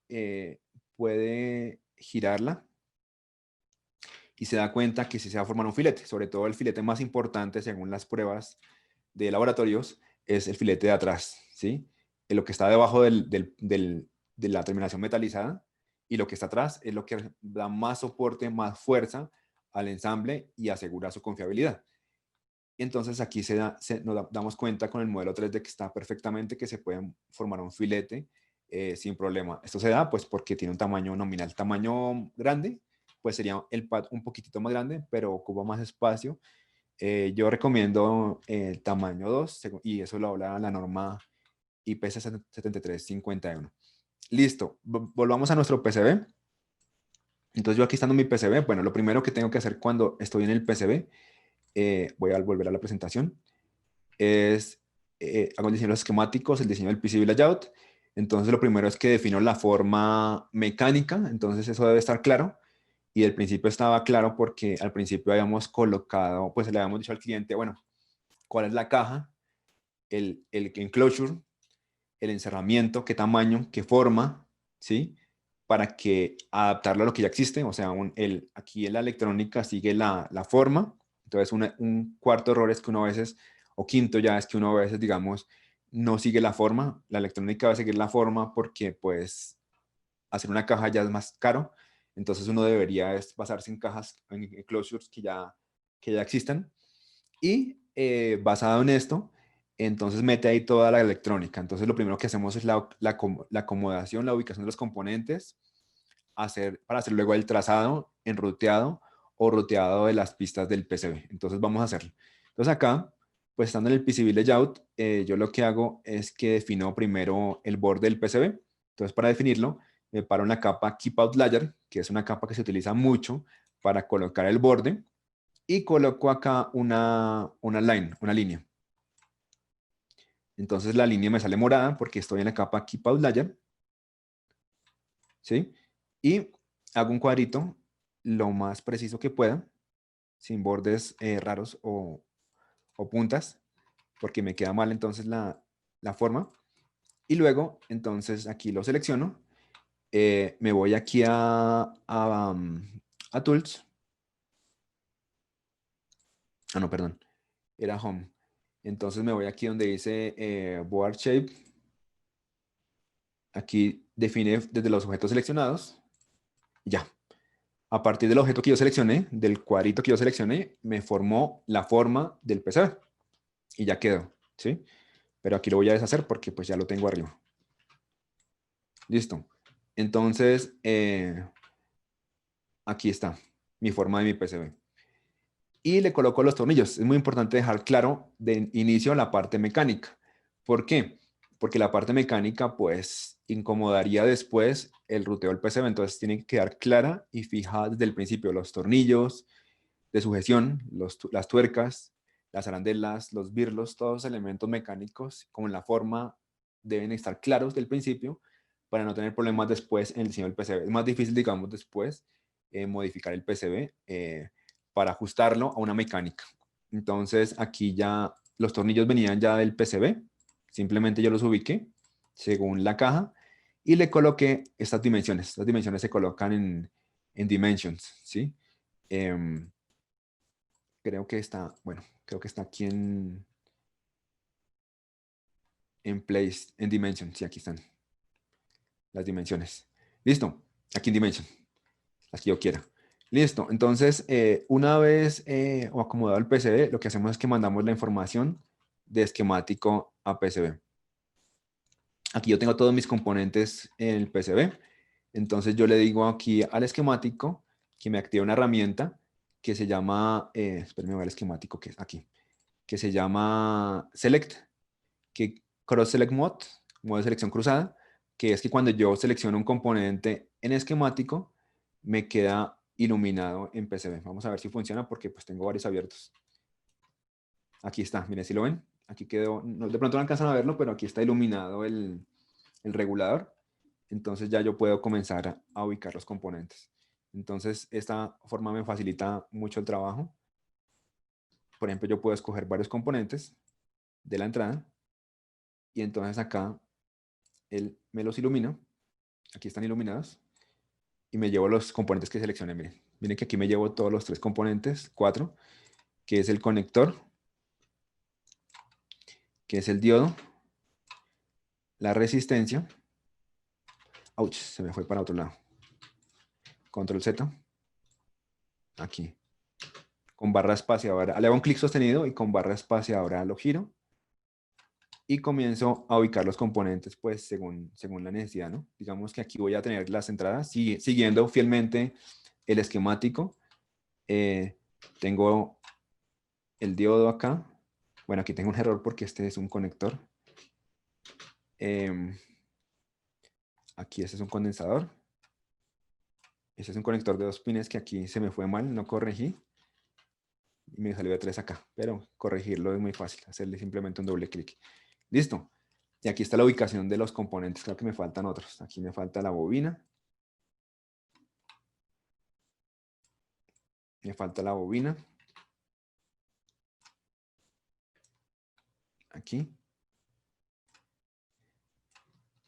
puede girarla y se da cuenta que si se va a formar un filete, sobre todo el filete más importante según las pruebas de laboratorios es el filete de atrás, ¿sí? Lo que está debajo de la terminación metalizada y lo que está atrás es lo que da más soporte, más fuerza al ensamble y asegura su confiabilidad. Entonces aquí nos damos cuenta con el modelo 3D que está perfectamente, que se puede formar un filete sin problema. Esto se da pues porque tiene un tamaño nominal. Tamaño grande, pues sería el pad un poquitito más grande, pero ocupa más espacio. Yo recomiendo el tamaño 2 y eso lo habla la norma IPC 7351. Listo, volvamos a nuestro PCB. Entonces yo aquí estando en mi PCB, bueno, lo primero que tengo que hacer cuando estoy en el PCB, voy a volver a la presentación, es, hago el diseño de los esquemáticos, el diseño del PCB layout. Entonces lo primero es que defino la forma mecánica, entonces eso debe estar claro. Y el principio estaba claro porque al principio habíamos colocado, pues le habíamos dicho al cliente, bueno, cuál es la caja, el enclosure, el encerramiento, qué tamaño, qué forma, ¿sí? Para que adaptarlo a lo que ya existe, o sea, aquí en la electrónica sigue la forma, Entonces, un cuarto error es que uno a veces, o quinto ya es que uno a veces, digamos, no sigue la forma. La electrónica va a seguir la forma porque, pues, hacer una caja ya es más caro. Entonces, uno debería es basarse en cajas, en closures que ya existan. Y basado en esto, entonces mete ahí toda la electrónica. Entonces, lo primero que hacemos es la acomodación, la ubicación de los componentes, para hacer luego el trazado, enruteado o ruteado de las pistas del PCB. Entonces vamos a hacerlo. Entonces acá, pues estando en el PCB layout, yo lo que hago es que defino primero el borde del PCB. Entonces para definirlo, me paro en la capa Keep Out Layer, que es una capa que se utiliza mucho para colocar el borde, y coloco acá una line, una línea. Entonces la línea me sale morada porque estoy en la capa Keep Out Layer, ¿sí? Y hago un cuadrito lo más preciso que pueda, sin bordes raros o puntas, porque me queda mal entonces la forma. Y luego, entonces aquí lo selecciono. Me voy aquí a Tools. Ah, no, perdón. Era Home. Entonces me voy aquí donde dice Board Shape. Aquí define desde los objetos seleccionados. Ya. A partir del objeto que yo seleccioné, del cuadrito que yo seleccioné, me formó la forma del PCB. Y ya quedó, ¿sí? Pero aquí lo voy a deshacer porque pues ya lo tengo arriba. Listo. Entonces, aquí está mi forma de mi PCB. Y le coloco los tornillos. Es muy importante dejar claro de inicio la parte mecánica. ¿Por qué? Porque la parte mecánica pues incomodaría después el ruteo del PCB. Entonces tiene que quedar clara y fijada desde el principio los tornillos de sujeción, las tuercas, las arandelas, los birlos, todos los elementos mecánicos con la forma deben estar claros del principio para no tener problemas después en el diseño del PCB. Es más difícil, digamos, después modificar el PCB para ajustarlo a una mecánica. Entonces, aquí ya los tornillos venían ya del PCB, simplemente yo los ubiqué según la caja y le coloqué estas dimensiones. Estas dimensiones se colocan en Dimensions, ¿sí? Creo que está, bueno, creo que está aquí en Place, en Dimension. Sí, aquí están las dimensiones. Listo, aquí en Dimension, las que yo quiera. Listo, entonces, una vez o acomodado el PCB, lo que hacemos es que mandamos la información de esquemático a PCB. Aquí yo tengo todos mis componentes en el PCB. Entonces yo le digo aquí al esquemático que me active una herramienta que se llama, espérenme, voy al esquemático que es aquí, que se llama Select, que Cross Select Mode, modo de selección cruzada, que es que cuando yo selecciono un componente en esquemático, me queda iluminado en PCB. Vamos a ver si funciona porque pues tengo varios abiertos. Aquí está, miren si lo ven. Aquí quedó, no, de pronto no alcanzan a verlo, pero aquí está iluminado el regulador. Entonces ya yo puedo comenzar a ubicar los componentes. Entonces esta forma me facilita mucho el trabajo. Por ejemplo, yo puedo escoger varios componentes de la entrada y entonces acá él me los ilumina. Aquí están iluminados y me llevo los componentes que seleccioné. Miren, miren que aquí me llevo todos los tres componentes, cuatro, que es el conector, que es el diodo, la resistencia. Ouch, se me fue para otro lado. Control Z, aquí, con barra espaciadora. Le hago un clic sostenido y con barra espaciadora lo giro y comienzo a ubicar los componentes pues según la necesidad, ¿no? Digamos que aquí voy a tener las entradas siguiendo fielmente el esquemático. Tengo el diodo acá. Bueno, aquí tengo un error porque este es un conector. Aquí este es un condensador. Este es un conector de 2 pines que aquí se me fue mal, no corregí. Y me salió de 3 acá, pero corregirlo es muy fácil, hacerle simplemente un doble clic. Listo. Y aquí está la ubicación de los componentes, creo que me faltan otros. Aquí me falta la bobina. Me falta la bobina. Aquí.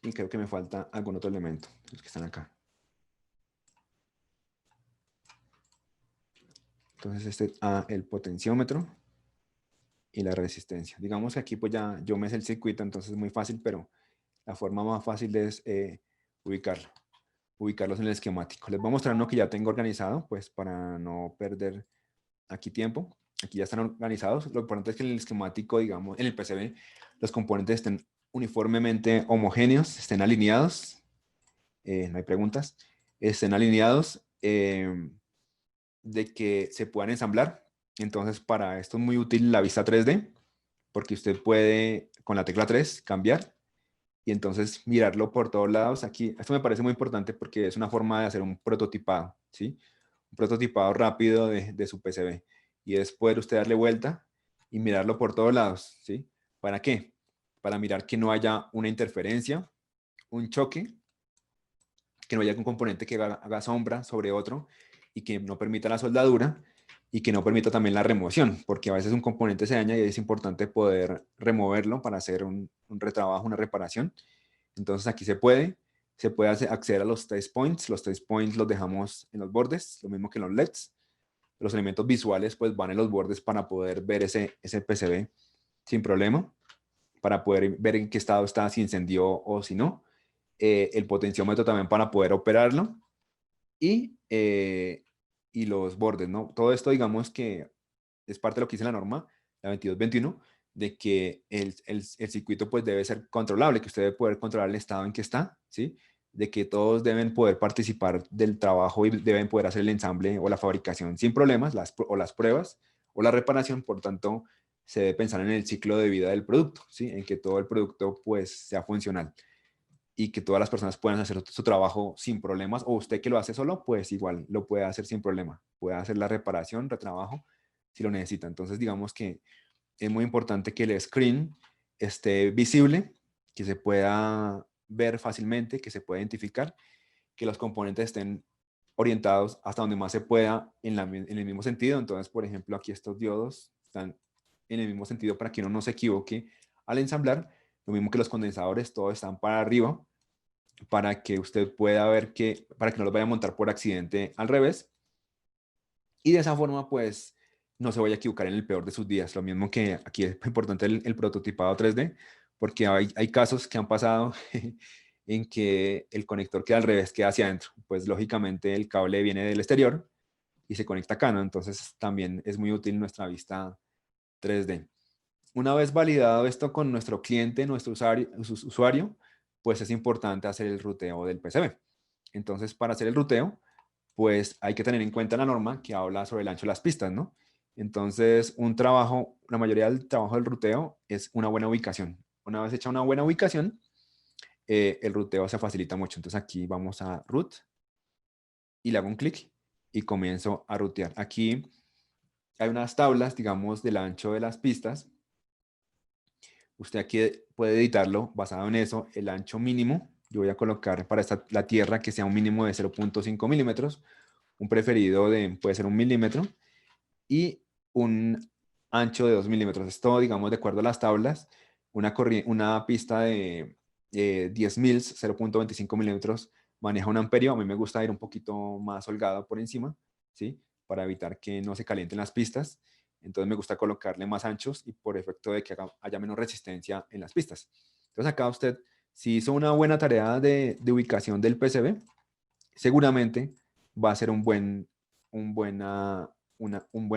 Y creo que me falta algún otro elemento, los que están acá. Entonces el potenciómetro y la resistencia. Digamos que aquí pues ya yo me sé el circuito, entonces es muy fácil, pero la forma más fácil es ubicarlos en el esquemático. Les voy a mostrar uno que ya tengo organizado, pues para no perder aquí tiempo. Aquí ya están organizados. Lo importante es que en el esquemático, digamos, en el PCB, los componentes estén uniformemente homogéneos, estén alineados, no hay preguntas, estén alineados, de que se puedan ensamblar. Entonces, para esto es muy útil la vista 3D, porque usted puede, con la tecla 3, cambiar y entonces mirarlo por todos lados. Aquí, esto me parece muy importante porque es una forma de hacer un prototipado, ¿sí? Un prototipado rápido de su PCB. Y es poder usted darle vuelta y mirarlo por todos lados, ¿sí? ¿Para qué? Para mirar que no haya una interferencia, un choque, que no haya un componente que haga sombra sobre otro y que no permita la soldadura y que no permita también la remoción, porque a veces un componente se daña y es importante poder removerlo para hacer un retrabajo, una reparación. Entonces aquí se puede acceder a los trace points. Los trace points los dejamos en los bordes, lo mismo que en los LEDs. Los elementos visuales pues van en los bordes para poder ver ese PCB sin problema, para poder ver en qué estado está, si encendió o si no. El potenciómetro también para poder operarlo y, y los bordes, ¿no? Todo esto digamos que es parte de lo que dice la norma, la 2221, de que el circuito pues debe ser controlable, que usted debe poder controlar el estado en que está, ¿sí? De que todos deben poder participar del trabajo y deben poder hacer el ensamble o la fabricación sin problemas, o las pruebas o la reparación. Por tanto, se debe pensar en el ciclo de vida del producto, ¿sí? En que todo el producto pues sea funcional y que todas las personas puedan hacer su trabajo sin problemas, o usted que lo hace solo, pues igual lo puede hacer sin problema, puede hacer la reparación, retrabajo, si lo necesita. Entonces, digamos que es muy importante que el screen esté visible, que se pueda ver fácilmente, que se pueda identificar, que los componentes estén orientados hasta donde más se pueda en el mismo sentido. Entonces, por ejemplo, aquí estos diodos están en el mismo sentido para que uno no se equivoque al ensamblar. Lo mismo que los condensadores, todos están para arriba para que usted pueda ver para que no los vaya a montar por accidente al revés. Y de esa forma, pues, no se vaya a equivocar en el peor de sus días. Lo mismo que aquí es importante el prototipado 3D, porque hay casos que han pasado en que el conector queda al revés, queda hacia adentro. Pues, lógicamente, el cable viene del exterior y se conecta acá, ¿no? Entonces, también es muy útil nuestra vista 3D. Una vez validado esto con nuestro cliente, nuestro usuario, pues es importante hacer el ruteo del PCB. Entonces, para hacer el ruteo, pues hay que tener en cuenta la norma que habla sobre el ancho de las pistas, ¿no? Entonces, la mayoría del trabajo del ruteo es una buena ubicación. Una vez hecha una buena ubicación, el ruteo se facilita mucho. Entonces, aquí vamos a root y le hago un clic y comienzo a rutear. Aquí hay unas tablas, digamos, del ancho de las pistas. Usted aquí puede editarlo basado en eso, el ancho mínimo. Yo voy a colocar para la tierra que sea un mínimo de 0.5 milímetros, un preferido puede ser 1 milímetro y un ancho de 2 milímetros. Esto, digamos, de acuerdo a las tablas, una pista de 10 mils, 0.25 milímetros, maneja un amperio. A mí me gusta ir un poquito más holgado por encima, ¿sí? Para evitar que no se calienten las pistas. Entonces me gusta colocarle más anchos y por efecto de que haya menos resistencia en las pistas. Entonces acá usted, si hizo una buena tarea de ubicación del PCB, seguramente va a ser un buen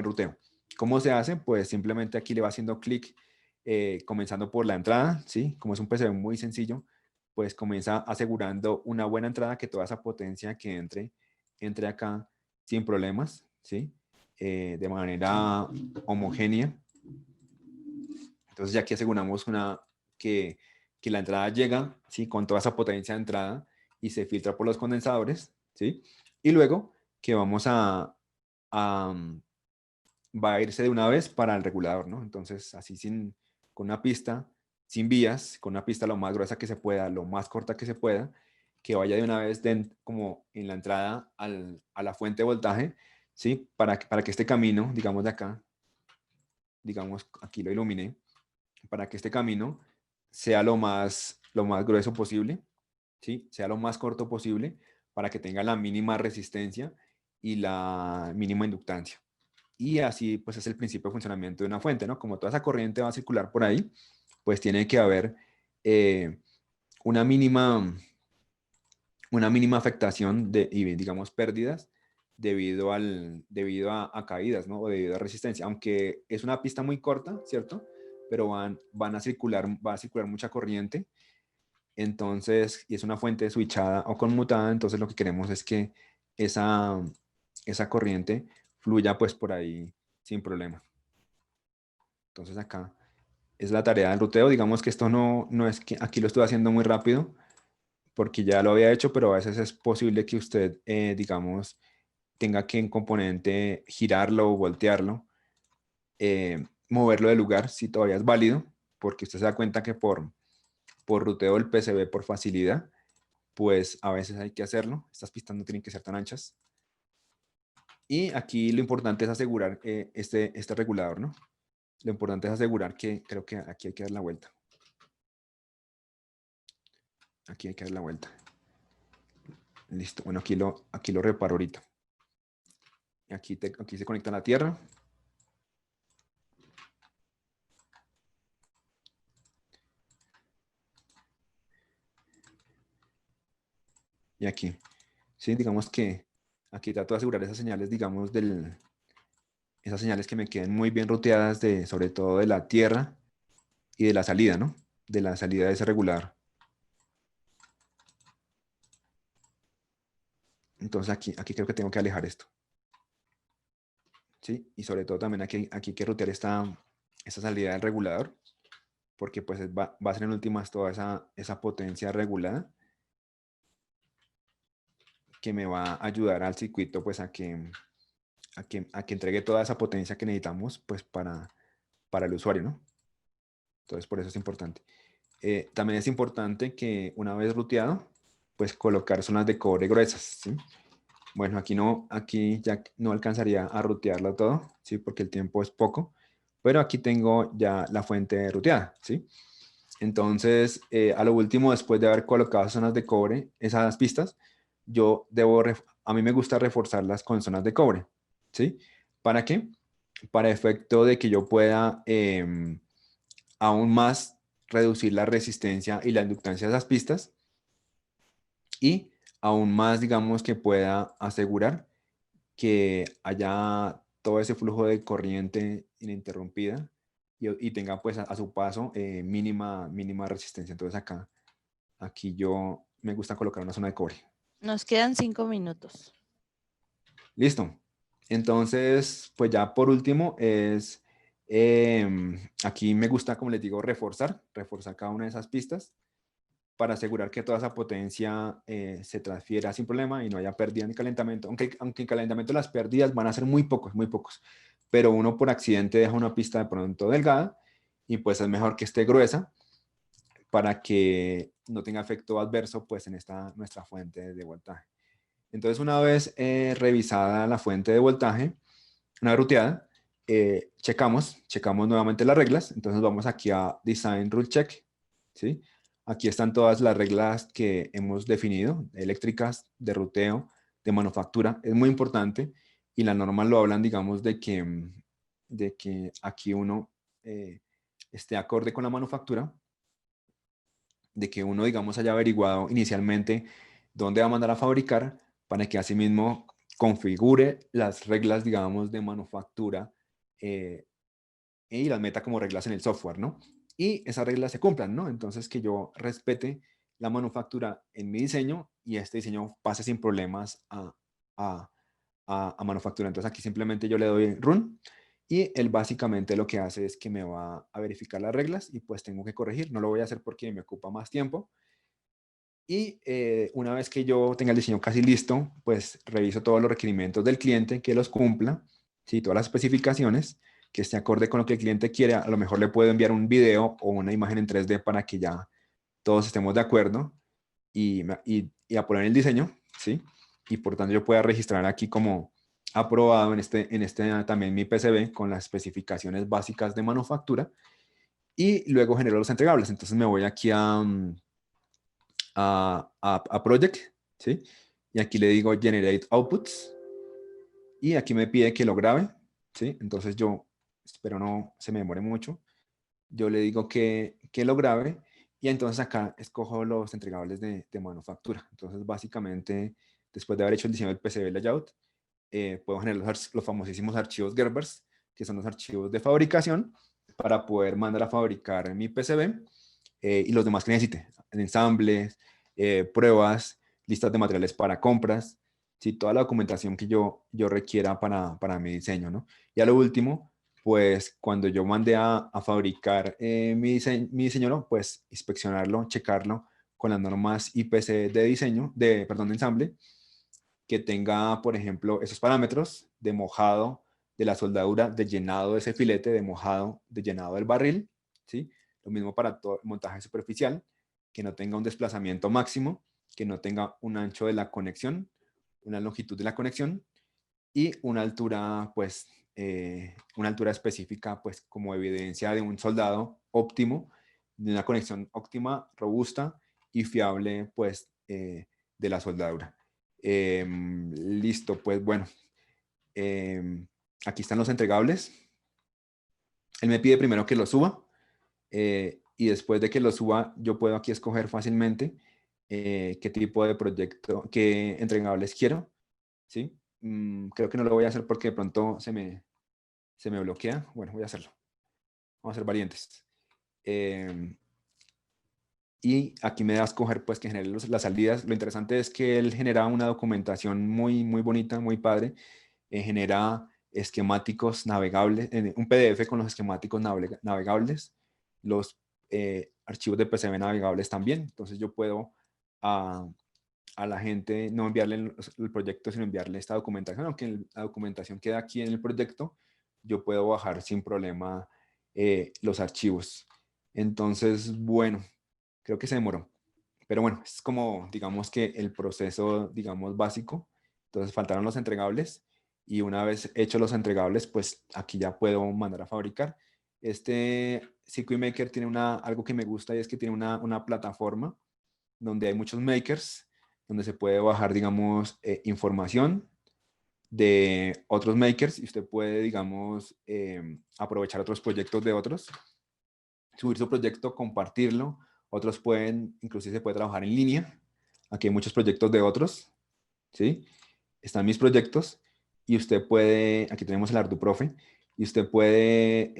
ruteo. ¿Cómo se hace? Pues simplemente aquí le va haciendo clic, comenzando por la entrada, ¿sí? Como es un PCB muy sencillo, pues comienza asegurando una buena entrada, que toda esa potencia que entre acá sin problemas, ¿sí? De manera homogénea. Entonces ya aquí aseguramos que, que la entrada llega, ¿sí? Con toda esa potencia de entrada y se filtra por los condensadores, ¿sí? Y luego que a, va a irse de una vez para el regulador, ¿no? Entonces así con una pista, sin vías, con una pista lo más gruesa que se pueda, lo más corta que se pueda, que vaya de una vez como en la entrada a la fuente de voltaje, ¿sí? Para que este camino, digamos de acá, digamos aquí lo iluminé, para que este camino sea lo más grueso posible, ¿sí? Sea lo más corto posible, para que tenga la mínima resistencia y la mínima inductancia. Y así pues es el principio de funcionamiento de una fuente, ¿no? Como toda esa corriente va a circular por ahí, pues tiene que haber eh, una mínima, una mínima afectación y digamos pérdidas debido a caídas, ¿no? O debido a resistencia, aunque es una pista muy corta, ¿cierto? Pero va a circular mucha corriente, entonces, y es una fuente switchada o conmutada, entonces lo que queremos es que esa, esa corriente fluya pues por ahí sin problema. Entonces acá es la tarea del ruteo. Digamos que esto no es que aquí lo estoy haciendo muy rápido porque ya lo había hecho, pero a veces es posible que usted, digamos, tenga que en componente girarlo o voltearlo, moverlo de lugar si todavía es válido, porque usted se da cuenta que por ruteo del PCB por facilidad, pues a veces hay que hacerlo. Estas pistas no tienen que ser tan anchas. Y aquí lo importante es asegurar este regulador, ¿no? Lo importante es asegurar que, creo que aquí hay que dar la vuelta. Aquí hay que dar la vuelta. Listo. Bueno, aquí lo reparo ahorita. Aquí se conecta a la tierra. Y aquí. Sí, digamos que aquí trato de asegurar esas señales, digamos, esas señales que me queden muy bien ruteadas, sobre todo de la tierra y de la salida, ¿no? De la salida de ese regulador. Entonces aquí creo que tengo que alejar esto. ¿Sí? Y sobre todo también aquí hay que rutear esta salida del regulador, porque pues va a ser en últimas toda esa potencia regulada que me va a ayudar al circuito pues a que entregue toda esa potencia que necesitamos pues para el usuario, ¿no? Entonces por eso es importante. También es importante que una vez ruteado, pues colocar zonas de cobre gruesas, ¿sí? Bueno, aquí ya no alcanzaría a rutearlo todo, ¿sí? Porque el tiempo es poco, pero aquí tengo ya la fuente ruteada, ¿sí? Entonces, a lo último, después de haber colocado zonas de cobre, esas pistas, a mí me gusta reforzarlas con zonas de cobre, ¿sí? ¿Para qué? Para efecto de que yo pueda aún más reducir la resistencia y la inductancia de esas pistas y aún más, digamos, que pueda asegurar que haya todo ese flujo de corriente ininterrumpida y tenga pues a su paso mínima resistencia. Entonces aquí yo me gusta colocar una zona de cobre. Nos quedan 5 minutos. Listo. Entonces, pues ya por último aquí me gusta, como les digo, reforzar cada una de esas pistas para asegurar que toda esa potencia se transfiera sin problema y no haya pérdida ni calentamiento. Aunque en calentamiento las pérdidas van a ser muy pocos, pero uno por accidente deja una pista de pronto delgada y pues es mejor que esté gruesa para que no tenga efecto adverso pues en nuestra fuente de voltaje. Entonces una vez revisada la fuente de voltaje, una vez ruteada, checamos nuevamente las reglas. Entonces vamos aquí a Design Rule Check, ¿sí? Aquí están todas las reglas que hemos definido, eléctricas, de ruteo, de manufactura. Es muy importante y las normas lo hablan, digamos, de que aquí uno esté acorde con la manufactura, de que uno, digamos, haya averiguado inicialmente dónde va a mandar a fabricar para que asimismo configure las reglas, digamos, de manufactura eh, y las meta como reglas en el software, ¿no? Y esas reglas se cumplan, ¿no? Entonces que yo respete la manufactura en mi diseño y este diseño pase sin problemas a, a manufactura. Entonces aquí simplemente yo le doy run y él básicamente lo que hace es que me va a verificar las reglas y pues tengo que corregir. No lo voy a hacer porque me ocupa más tiempo. Y una vez que yo tenga el diseño casi listo, pues reviso todos los requerimientos del cliente, que los cumpla, ¿sí? Todas las especificaciones, que esté acorde con lo que el cliente quiere. A lo mejor le puedo enviar un video o una imagen en 3D para que ya todos estemos de acuerdo y a poner el diseño, ¿sí? Y por tanto yo pueda registrar aquí como aprobado en este también mi PCB con las especificaciones básicas de manufactura y luego genero los entregables. Entonces me voy aquí a Project, ¿sí? Y aquí le digo Generate Outputs y aquí me pide que lo grabe, ¿sí? Entonces yo espero no se me demore mucho. Yo le digo que lo grabe y entonces acá escojo los entregables de manufactura. Entonces básicamente, después de haber hecho el diseño del PCB layout, puedo generar los famosísimos archivos Gerbers, que son los archivos de fabricación, para poder mandar a fabricar mi PCB y los demás que necesite, ensambles, pruebas, listas de materiales para compras, ¿sí? Toda la documentación que yo requiera para mi diseño, ¿no? Y a lo último, pues cuando yo mande a fabricar mi diseño, ¿no? Pues inspeccionarlo, checarlo con las normas IPC de diseño, perdón, de ensamble, que tenga, por ejemplo, esos parámetros de mojado de la soldadura, de llenado de ese filete, de mojado, de llenado del barril, ¿sí? Lo mismo para todo el montaje superficial, que no tenga un desplazamiento máximo, que no tenga un ancho de la conexión, una longitud de la conexión y una altura, pues, una altura específica, pues, como evidencia de un soldado óptimo, de una conexión óptima, robusta y fiable, pues, de la soldadura. Listo, pues, bueno, em, aquí están los entregables. Él me pide primero que lo suba y después de que lo suba, yo puedo aquí escoger fácilmente qué tipo de proyecto, qué entregables quiero, ¿sí? Creo que no lo voy a hacer porque de pronto se me bloquea. Bueno, voy a hacerlo. Vamos a ser valientes. Y aquí me da a escoger pues que genere las salidas. Lo interesante es que él genera una documentación muy, muy bonita, muy padre. Genera esquemáticos navegables, un PDF con los esquemáticos navegables, los archivos de PCB navegables también. Entonces yo puedo a la gente no enviarle el proyecto, sino enviarle esta documentación, aunque la documentación queda aquí en el proyecto, yo puedo bajar sin problema los archivos. Entonces, bueno, creo que se demoró. Pero bueno, es como, digamos que el proceso, digamos, básico. Entonces faltaron los entregables y una vez hechos los entregables, pues aquí ya puedo mandar a fabricar. Este Circuit Maker tiene algo que me gusta y es que tiene una plataforma donde hay muchos makers, donde se puede bajar, digamos, información de otros makers y usted puede, digamos, aprovechar otros proyectos de otros, subir su proyecto, compartirlo. Otros pueden, inclusive se puede trabajar en línea. Aquí hay muchos proyectos de otros, ¿sí? Están mis proyectos y usted puede, aquí tenemos el ArduProfe, y usted puede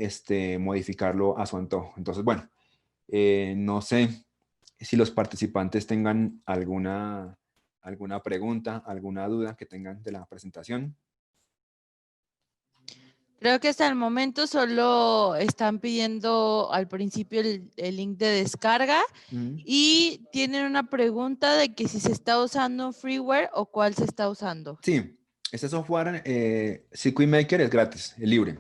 modificarlo a su antojo. Entonces, bueno, no sé si los participantes tengan alguna pregunta, alguna duda que tengan de la presentación. Creo que hasta el momento solo están pidiendo al principio el link de descarga y tienen una pregunta de que si se está usando freeware o cuál se está usando. Sí, este software Circuit Maker es gratis, es libre.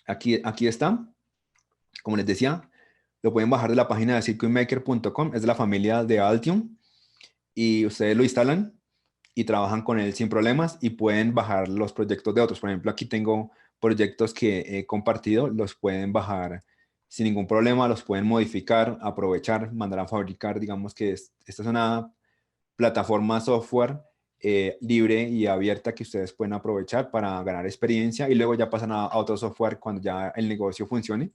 Aquí está, como les decía, lo pueden bajar de la página de circuitmaker.com, es de la familia de Altium y ustedes lo instalan y trabajan con él sin problemas y pueden bajar los proyectos de otros. Por ejemplo, aquí tengo proyectos que he compartido, los pueden bajar sin ningún problema, los pueden modificar, aprovechar, mandar a fabricar. Digamos que esta es una plataforma software libre y abierta que ustedes pueden aprovechar para ganar experiencia y luego ya pasan a otro software cuando ya el negocio funcione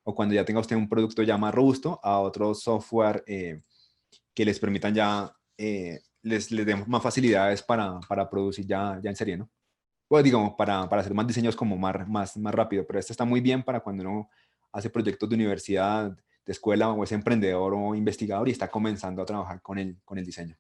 o cuando ya tenga usted un producto ya más robusto, a otro software que les permitan ya, les demos más facilidades para producir ya en serie, ¿no? Pues digamos, para hacer más diseños como más rápido, pero este está muy bien para cuando uno hace proyectos de universidad, de escuela o es emprendedor o investigador y está comenzando a trabajar con el diseño.